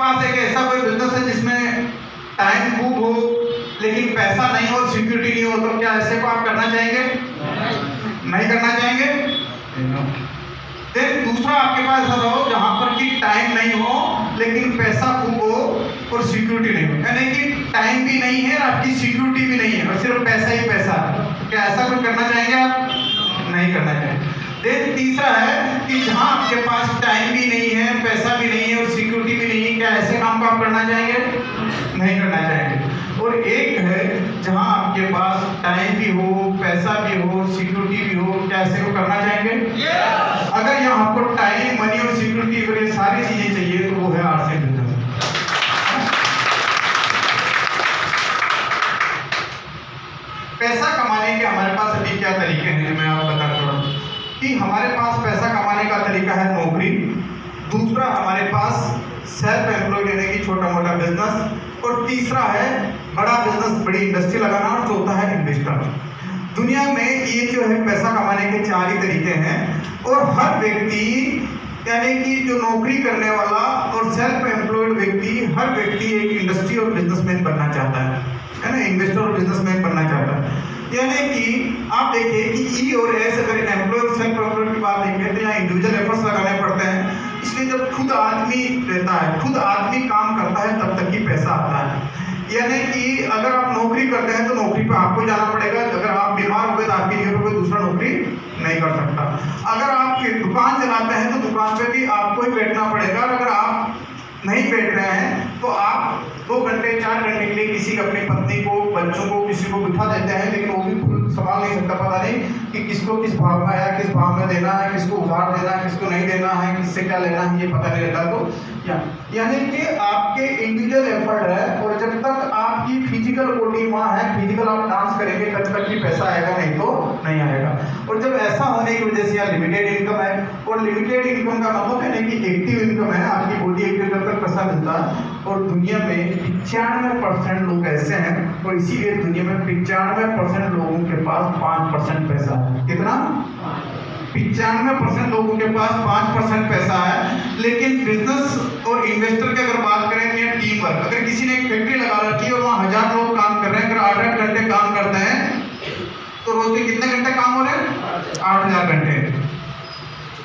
पास एक ऐसा कोई बिजनेस है जिसमें टाइम खूब हो लेकिन पैसा नहीं हो, सिक्योरिटी नहीं हो, तो क्या ऐसे को आप करना चाहेंगे? नहीं करना चाहेंगे? फिर दूसरा आपके पास ऐसा हो जहां पर कि टाइम नहीं हो लेकिन पैसा खूब हो और सिक्योरिटी नहीं हो, यानी कि टाइम भी नहीं है और आपकी सिक्योरिटी भी नहीं है और सिर्फ पैसा ही पैसा है, तो क्या ऐसा कुछ करना चाहेंगे आप? नहीं करना चाहेंगे। देन तीसरा है कि जहां आपके पास टाइम भी नहीं है, पैसा भी नहीं है और सिक्योरिटी भी नहीं है, क्या ऐसे काम को आप करना चाहेंगे? नहीं करना चाहेंगे। और एक है जहां आपके पास टाइम भी हो, पैसा भी हो, सिक्योरिटी भी हो, क्या ऐसे को करना चाहेंगे? अगर यहाँ आपको टाइम, मनी और सिक्योरिटी वगैरह सारी चीजें चाहिए तो वो है आरसीएम बिजनेस। पैसा कमाने के हमारे पास अभी क्या तरीके हैं, मैं आपको बता रहा हूँ कि हमारे पास पैसा कमाने का तरीका है नौकरी, दूसरा हमारे पास सेल्फ एम्प्लॉयड यानी कि छोटा मोटा बिजनेस, और तीसरा है बड़ा बिजनेस, बड़ी इंडस्ट्री लगाना, और चौथा है इन्वेस्टर। दुनिया में ये जो है पैसा कमाने के चार ही तरीके हैं और हर व्यक्ति यानी कि जो नौकरी करने वाला और सेल्फ एम्प्लॉयड व्यक्ति, हर व्यक्ति एक इंडस्ट्री और बिजनेसमैन बनना चाहता है ना, इन्वेस्टर और बिजनेसमैन बनना चाहता है। यानी कि आप देखिए कि ई और एस, अगर एम्प्लॉय और सेल्फ एम्प्लॉयड की बात देखें तो यहाँ इंडिविजुअल एफर्ट्स लगाने पड़ते हैं, इसलिए जब खुद आदमी रहता है, खुद आदमी काम करता है तब तक ही पैसा आता है। यानी कि अगर आप नौकरी करते हैं तो नौकरी पे आपको जाना पड़ेगा, अगर आप बीमार हो गए तो आपकी जगह पर कोई दूसरा नौकरी नहीं कर सकता। अगर आप दुकान चलाते हैं तो दुकान पे भी आपको ही बैठना पड़ेगा, और अगर आप नहीं बैठ रहे हैं तो आप 2 घंटे 4 घंटे के लिए किसी अपनी पत्नी को, बच्चों को, किसी को बिठा देते हैं, लेकिन वो भी संभाल नहीं सकता, पता नहीं कि किसको किस भाव में आया, किस भाव में देना है, किसको उधार देना है, किसको नहीं देना है, किससे क्या लेना है, ये पता नहीं रहता। तो यानी कि आपके इंडिविजुअल एफर्ट है, और जब तक आपकी फिजिकल बॉडी वहाँ है, फिजिकल आप डांस करेंगे तब तक ही पैसा आएगा, नहीं तो नहीं आएगा। और जब ऐसा होने की वजह से यहाँ लिमिटेड इनकम है, और लिमिटेड इनकम का मतलब है कि एक्टिव इनकम है, आपकी बॉडी एक्टिव तब तक पैसा मिलता है। और दुनिया में 95% लोग ऐसे हैं, और इसीलिए दुनिया में 95% लोगों के पास 5% पैसा है। कितना? 95% लोगों के पास 5% पैसा है। लेकिन बिजनेस और इन्वेस्टर की अगर बात करें या टीम वर्क, अगर किसी ने एक फैक्ट्री लगा रखी है और वहाँ 1000 लोग काम कर रहे हैं, अगर 8-8 घंटे काम करते हैं तो रोज के कितने घंटे काम हो रहे हैं? 8000 घंटे।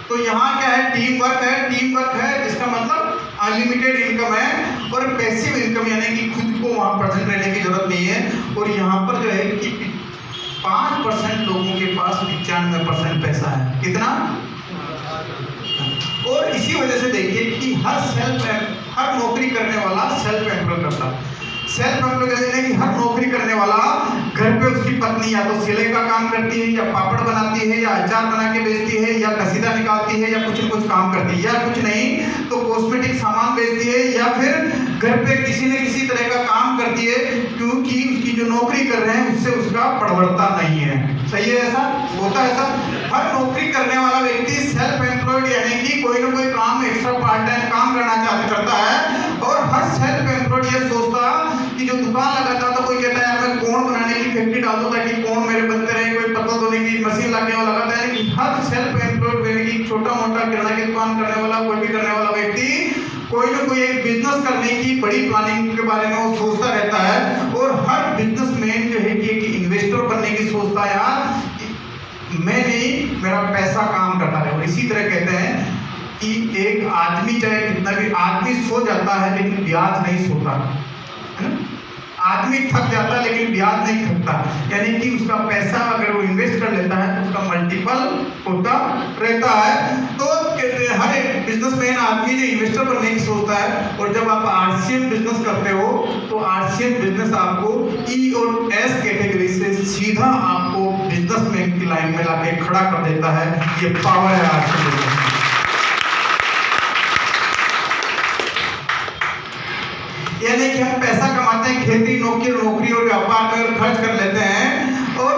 तो यहाँ क्या है? टीम वर्क है। टीम वर्क है जिसका मतलब अनलिमिटेड इनकम है और पैसिव इनकम, यानी कि खुद को वहाँ प्रेजेंट रहने की जरूरत नहीं है। और यहाँ पर जो है कि 5% लोगों के पास 95% पैसा है। कितना? और इसी वजह से देखिए कि हर नौकरी करने वाला सेल्फ एम्प्लॉय करता है। सेल्फ एम्प्लॉय कहते हैं कि हर नौकरी करने वाला घर पे उसकी पत्नी या तो सिलाई का काम करती है, या पापड़ बनाती है, या अचार बना के बेचती है, या कसीदा निकालती है, या कुछ न कुछ काम करती है, या कुछ नहीं तो कॉस्मेटिक सामान बेचती है, या फिर घर पे किसी न किसी तरह का काम करती है, क्योंकि उसकी जो नौकरी कर रहे हैं उससे उसका प्रवृत्ता नहीं है। सही है? ऐसा होता है। ऐसा हर नौकरी करने वाला व्यक्ति सेल्फ एम्प्लॉयड यानी कि कोई ना कोई काम एक्स्ट्रा पार्ट टाइम काम करता है। और हर सेल्फ एम्प्लॉयड ये सोचता कि जो दुकान लगाता था, कोई कहता है यार मैं कोण बनाने की फैक्ट्री डाल दूं ताकि कोण मेरे बनते रहे, कोई पत्ता धोने की मशीन लगाने वाला लगाता है। कि हर सेल्फ एम्प्लॉयड यानी कि छोटा मोटा किराना की दुकान करने वाला, कोई भी करने वाला व्यक्ति कोई ना कोई एक बिजनेस करने की बड़ी प्लानिंग के बारे में वो सोचता रहता है। और हर बिजनेसमैन जो है कि इन्वेस्टर बनने की सोचता है, यार मैं नहीं, मेरा पैसा काम करता है। और इसी तरह कहते हैं कि एक आदमी चाहे कितना भी आदमी सो जाता है लेकिन ब्याज नहीं सोता है ना। आदमी थक जाता है लेकिन ब्याज नहीं थकता, यानी कि उसका पैसा अगर वो इन्वेस्ट कर लेता है तो उसका मल्टीपल होता रहता है। तो हर एक बिजनेसमैन आदमी जो इन्वेस्टर बनने की सोचता है। और जब आप आरसीएम बिजनेस करते हो तो आरसीएम बिजनेस आपको ई और एस कैटेगरी से सीधा आपको बिजनेसमैन की लाइन में लाके खड़ा कर देता है। ये पावर है आरसीएम बिजनेस। यानी कि हम पैसा कमाते हैं खेती, नौकरी और व्यापार में खर्च कर लेते हैं, और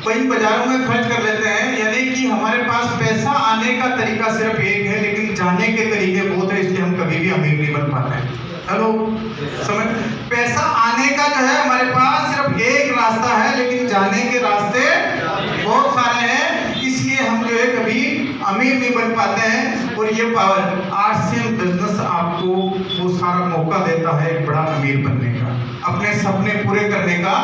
वही बाजारों में खर्च कर लेते हैं। यानी कि हमारे पास पैसा आने का तरीका सिर्फ एक है, लेकिन जाने के तरीके बहुत है, इसलिए हम कभी भी अमीर नहीं बन पाते हैं। हेलो, समझ? पैसा आने का जो है हमारे पास सिर्फ एक रास्ता है, लेकिन जाने के रास्ते बहुत सारे हैं, इसलिए हम जो है कभी अमीर नहीं बन पाते हैं। और ये पावर आरसीएम बिजनेस आपको वो सारा मौका देता है एक बड़ा अमीर बनने का, अपने सपने पूरे करने का।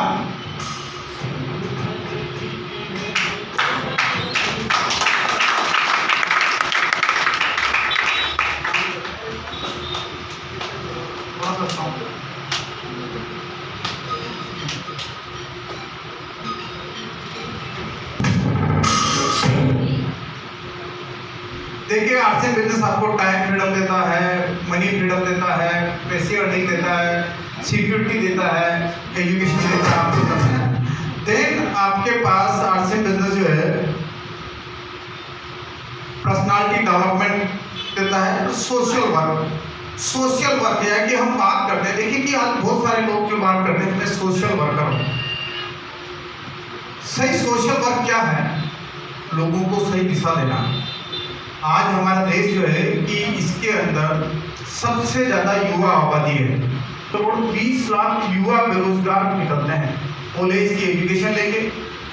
देखिए, आरसीएम बिजनेस आपको टाइम फ्रीडम देता है, मनी फ्रीडम देता है, पैसे अर्निंग देता है, सिक्योरिटी देता है, एजुकेशन देता है आपको सब। देन आपके पास आरसीएम बिजनेस जो है पर्सनालिटी डेवलपमेंट देता है, सोशल वर्क। सोशल वर्क है कि हम बात करते हैं, देखिए कि आज बहुत सारे लोग जो बात करते हैं मैं सोशल वर्कर हूँ। सही सोशल वर्क क्या है? लोगों को सही दिशा देना। आज हमारा देश जो है कि इसके अंदर सबसे ज़्यादा युवा आबादी है, तो 20 लाख युवा बेरोजगार निकलते हैं कॉलेज की एजुकेशन लेके,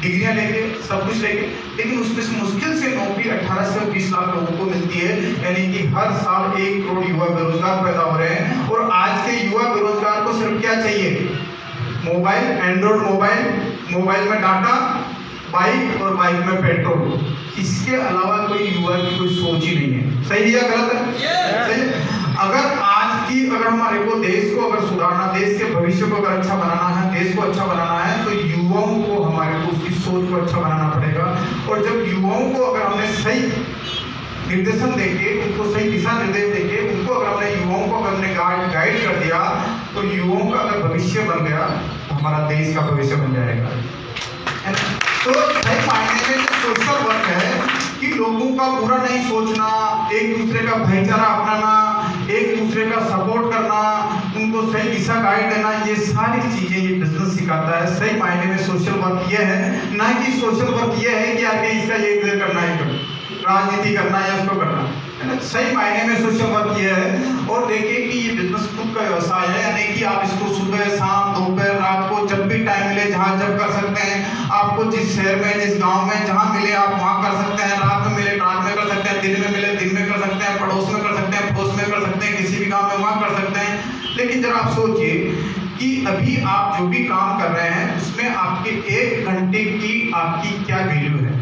डिग्रियां लेके, सब कुछ लेके, लेकिन उसमें से मुश्किल से नौकरी 18 से 20 लाख लोगों को मिलती है। यानी कि हर साल 1 करोड़ युवा बेरोजगार पैदा हो रहे हैं। और आज के युवा बेरोजगार को सिर्फ क्या चाहिए? मोबाइल, एंड्रॉइड मोबाइल, मोबाइल में डाटा, बाइक और बाइक में पेट्रोल। इसके अलावा कोई युवा की कोई सोच ही नहीं है। सही है या गलत है? सही है। अगर हमारे को देश को अगर सुधारना, देश के भविष्य को अगर अच्छा बनाना है, देश को अच्छा बनाना है, तो युवाओं को हमारे को उसकी सोच को अच्छा बनाना पड़ेगा। और जब युवाओं को अगर हमने सही निर्देशन देके, उनको सही दिशा निर्देश देके, उनको अगर हमने युवाओं को अगर हमने गाइड कर दिया, तो युवाओं का अगर भविष्य बन गया तो हमारा देश का भविष्य बन जाएगा। तो सही मायने में सोशल वर्क है कि लोगों का बुरा नहीं सोचना, एक दूसरे का भाईचारा अपनाना, एक दूसरे का सपोर्ट करना, उनको सही दिशा गाइड देना, ये सारी चीजें ये बिजनेस सिखाता है। सही मायने में सोशल वर्क ये है, ना कि सोशल वर्क ये है कि आगे इसका ये करना है, राजनीति करना या उसको करना है ना। सही मायने में सोशल वर्क ये है। और देखिए कि ये बिजनेस खुद का व्यवसाय है, यानी कि आप इसको सुबह, शाम, दोपहर, रात को जब भी टाइम मिले, जहाँ जब कर सकते हैं। आपको जिस शहर में, जिस गांव में जहाँ मिले आप वहाँ कर सकते हैं। रात में मिले रात में कर सकते हैं, दिन में मिले दिन में कर सकते हैं, पड़ोस में कर सकते हैं, पड़ोस में कर सकते हैं, किसी भी गाँव में वहाँ कर सकते हैं। लेकिन जरा आप सोचिए कि अभी आप जो भी काम कर रहे हैं उसमें आपके 1 घंटे की आपकी क्या वैल्यू है।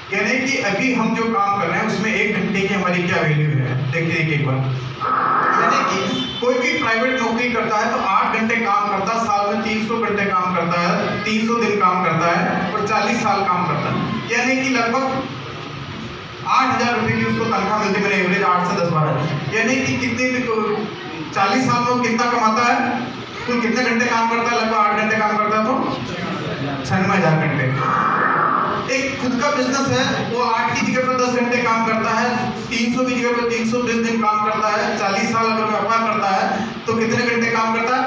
यानी कि अभी हम जो काम कर रहे हैं उसमें 1 घंटे की हमारी क्या वैल्यू है। देखिए एक बार, यानी कि कोई भी प्राइवेट नौकरी करता है तो 8 घंटे काम करता है, साल में 300 घंटे काम करता है, 300 दिन काम करता है और 40 साल काम करता है। यानी कि लगभग 8,000 रुपये की उसको तनख्वाह मिलती है, मेरे एवरेज 8 से 10-12। यानी कि कितने 40 साल में कितना कमाता है? तो कितने घंटे काम करता है? लगभग 8 घंटे काम करता है, तो 96,000 घंटे। एक खुद का बिजनेस है, वो 8 की जगह पर 10 घंटे काम करता है, 300 की जगह पर 320 दिन काम करता है, 40 साल अगर व्यापार करता है तो कितने घंटे काम करता है?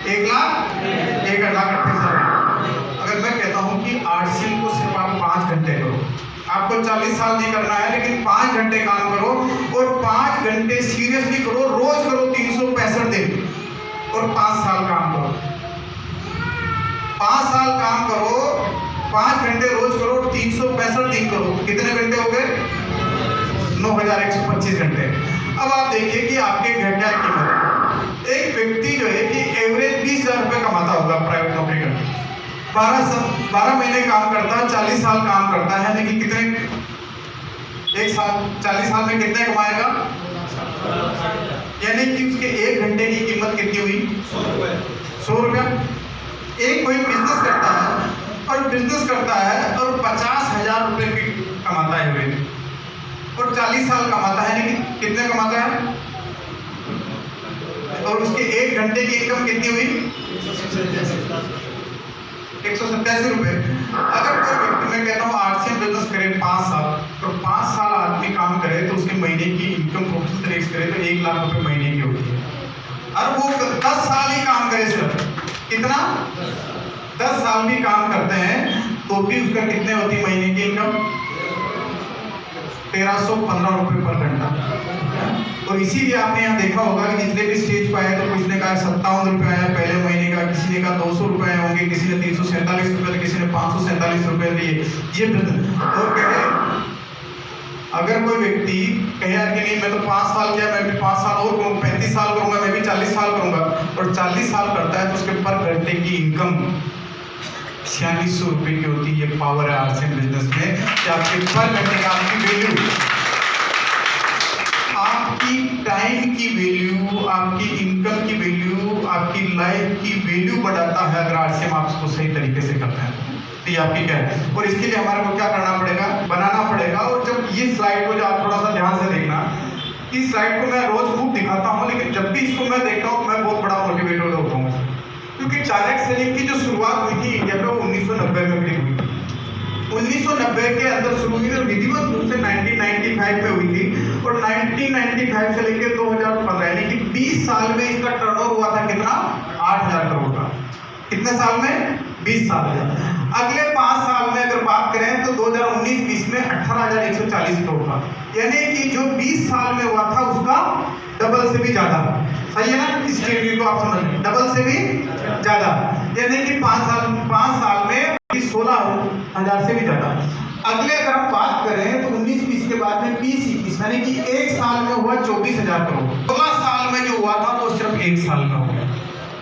1,38,000। अगर मैं कहता हूँ कि आरसीएम को सिर्फ आप 5 घंटे करो, आपको 40 साल नहीं करना है, लेकिन 5 घंटे काम करो और 5 घंटे सीरियसली करो, रोज करो 365 दिन और 5 साल काम करो। 5 साल काम करो, 5 घंटे रोज करो, 365 दिन करो, कितने घंटे हो गए? 9,125 घंटे। अब आप देखिए कि आपके घर क्या कीमत। एक व्यक्ति जो है कि एवरेज 20,000 रुपये कमाता होगा प्राइवेट नौकरी करके, 12 महीने काम करता है, 40 साल काम करता है, लेकिन कितने, एक साल 40 साल में कितने कमाएगा? यानी कि उसके 1 घंटे की कीमत कितनी हुई? 100 रुपया। एक कोई बिजनेस करता है और 50,000 रुपये की कमाता है एवरेज और 40 साल कमाता है, लेकिन कितने कमाता है? और उसके 1 घंटे की इनकम कितनी हुई? 187 रुपये। अगर कोई व्यक्ति, मैं कहता हूँ आरसीएम बिजनेस करे 5 साल, तो 5 साल आदमी काम करे तो उसके महीने की इनकम प्रोफेशनल तरीके से करे तो 1 लाख रुपये महीने की होती है। और वो 10 साल ही काम करे, सिर्फ कितना? 10 साल भी काम करते हैं तो भी उसका कितने होती महीने की इनकम? 1,315 रुपये पर घंटा। और इसीलिए आपने यहाँ देखा होगा कि जितने भी स्टेज पर आए तो कुछ ने कहा 57 रुपये आया पहले महीने का, किसी ने कहा 200 रुपये होंगे, किसी ने 347 रुपये, किसी ने 547 रुपये दिए। ये और कहे अगर कोई व्यक्ति कहे यार कि नहीं मैं तो 5 साल किया, मैं भी 5 साल और करूँगा, 35 साल करूँगा, मैं भी 40 साल करूँगा, और 40 साल करता है तो उसके पर घंटे की इनकम 4600 रुपये की होती है। ये पावर है आरसीएम बिजनेस में कि आपके पर घंटे का आपकी वैल्यू, आपकी टाइम की वैल्यू, आपकी इनकम की वैल्यू, आपकी लाइफ की वैल्यू बढ़ाता है अगर आरसीएम आप उसको सही तरीके से करते हैं। तो ये आपकी क्या है, और इसके लिए हमारे को क्या करना पड़ेगा, बनाना पड़ेगा। और जब ये स्लाइड को जो आप थोड़ा सा ध्यान से देखना, इस स्लाइड को मैं रोज खूब दिखाता हूँ, लेकिन जब भी इसको मैं देखता हूँ मैं बहुत बड़ा मोटिवेटेड होता हूँ, क्योंकि डायरेक्ट सेलिंग की जो शुरुआत हुई थी इंडिया में वो 1990 में हुई थी। 1990 के अंदर शुरू हुई और विधिवत रूप से 1995 में हुई थी, और 1995 से लेकर 2015 यानी कि 20 साल में इसका टर्नओवर हुआ था कितना, 8000 करोड़ का। कितने साल में, 20 साल में। अगले 5 साल में अगर बात करें तो 2019-20 में 18,140 करोड़ का, यानी कि जो 20 साल में हुआ था उसका डबल से भी ज्यादा। सही है ना, इस स्टेटमेंट को आप समझ लें, डबल से भी ज्यादा, यानी कि 5 साल में 16,000 से भी ज्यादा। अगले अगर हम बात करें तो 19-20 के बाद में 20-21 यानी कि एक साल में हुआ 24,000 करोड़। 16 साल में जो हुआ था वो सिर्फ एक साल में हो गया।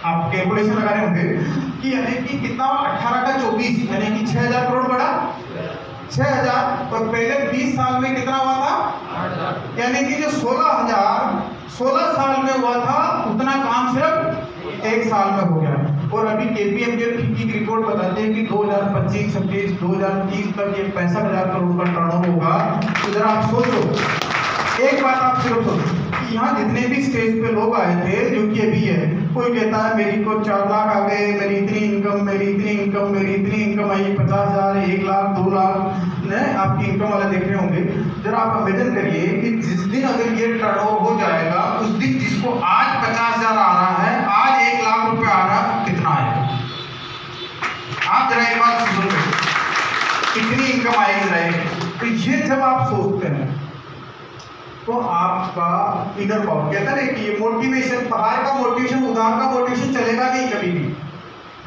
आप कैलकुलेशन लगा रहे होंगे कि यानी कि कितना, 18 का 24 यानी कि 6,000 करोड़ बढ़ा, 6,000, और पहले 20 साल में कितना हुआ था, यानी कि जो 16 साल में हुआ था उतना काम सिर्फ एक साल में हो गया। और अभी केपीएमजी की रिपोर्ट बताते हैं कि 2025-26 2030 तक ये 65,000 करोड़ का टर्नओवर होगा। तो जरा आप सोचो, एक बात आप सिर्फ सोचो, यहाँ जितने भी स्टेज पे लोग आए थे, जो कि अभी है, कोई कहता है मेरी को 4 लाख आ गए, मेरी इतनी इनकम, मेरी इतनी इनकम, मेरी इतनी इनकम आई, 50,000, 1 लाख, 2 लाख ने आपकी इनकम वाले देख रहे होंगे। जरा आप इमेजिन करिए कि जिस दिन अगर ये टर्नओवर हो जाएगा, उस दिन जिसको आज 50,000 आ रहा है, आज 1 लाख रुपए आ रहा है, कितना आएगा? आप जरा एक बात सुनो, कितनी इनकम आएगी रहेगी। तो ये जब आप सोचते हैं तो आपका इनर पावर, कहता है कि ये मोटिवेशन, बाहर का मोटिवेशन, उधार का मोटिवेशन चलेगा नहीं कभी भी,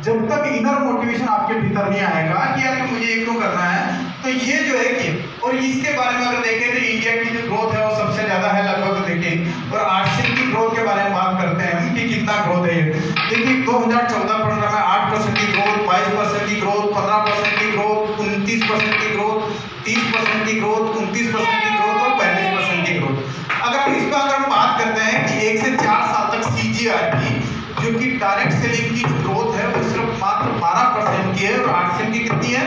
जब तक इनर मोटिवेशन आपके भीतर नहीं आएगा कि यार मुझे ये क्यों करना है। तो ये जो है कि, और इसके बारे में अगर देखें तो इंडिया की जो ग्रोथ है वो सबसे ज्यादा है लगभग देखें, और आरसीएम की ग्रोथ के बारे में बात करते हैं हम कि कितना ग्रोथ है ये। देखिए 2014-15 में 8% की ग्रोथ, 22% की ग्रोथ, 15% की ग्रोथ, 29% की ग्रोथ, 30% की ग्रोथ, 29% की ग्रोथ और 42% की ग्रोथ। अगर हम इस पर अगर हम बात करते हैं कि 1 से 4 साल तक सीजीआर की जो कि डायरेक्ट सेलिंग की ग्रोथ है वो सिर्फ मात्र 12% की है, और आरसीएम की कितनी है,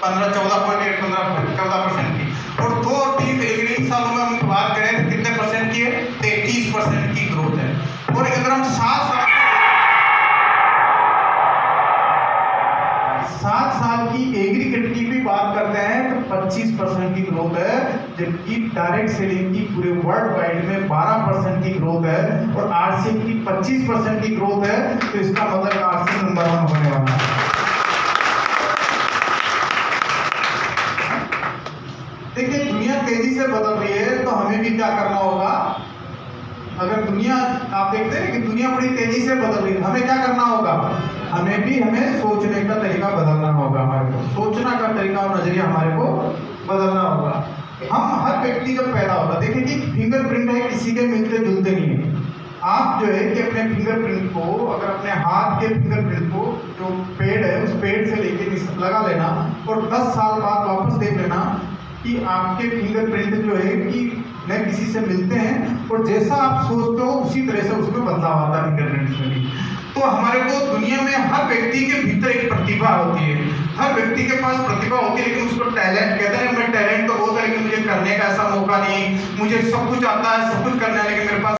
14% की। और 2 और 3 सालों में हम बात करें तो कितने परसेंट की है, 33% की ग्रोथ है। और अगर हम 7 साल की एग्रीकल्चर की भी बात करते हैं तो 25% की ग्रोथ है, जबकि डायरेक्ट सेलिंग की पूरे वर्ल्ड वाइड में 12% की ग्रोथ है, और आरसीएम की 25% की ग्रोथ है। तो इसका मतलब आरसीएम नंबर 1 होने वाला है। देखिए दुनिया तेजी से बदल रही है, तो हमें भी क्या करना होगा। अगर दुनिया, आप देखते हैं कि दुनिया बड़ी तेजी से बदल रही है, हमें क्या करना होगा, हमें सोचने का तरीका बदलना होगा। हमारे को सोचना का तरीका और नजरिया हमारे को बदलना होगा। हम हर व्यक्ति जब पैदा होता, देखिए कि फिंगरप्रिंट है, किसी के मिलते जुलते नहीं है। आप जो है कि अपने फिंगरप्रिंट को, अगर अपने हाथ के फिंगरप्रिंट को जो पेड़ है उस पेड़ से लेके लगा लेना, और 10 साल बाद वापस देख लेना कि आपके फिंगरप्रिंट जो है कि न किसी से मिलते हैं, और जैसा आप सोचते हो उसी तरह से उसमें बदलाव आता है फिंगरप्रिंट में भी। तो हमारे को दुनिया में हर व्यक्ति के भीतर एक प्रतिभा होती है, हर व्यक्ति के पास प्रतिभा होती है, लेकिन उसको टैलेंट कहते हैं। मैं टैलेंट तो बहुत है, लेकिन मुझे करने का ऐसा मौका नहीं, मुझे सब कुछ आता है, सब कुछ करना है, लेकिन मेरे पास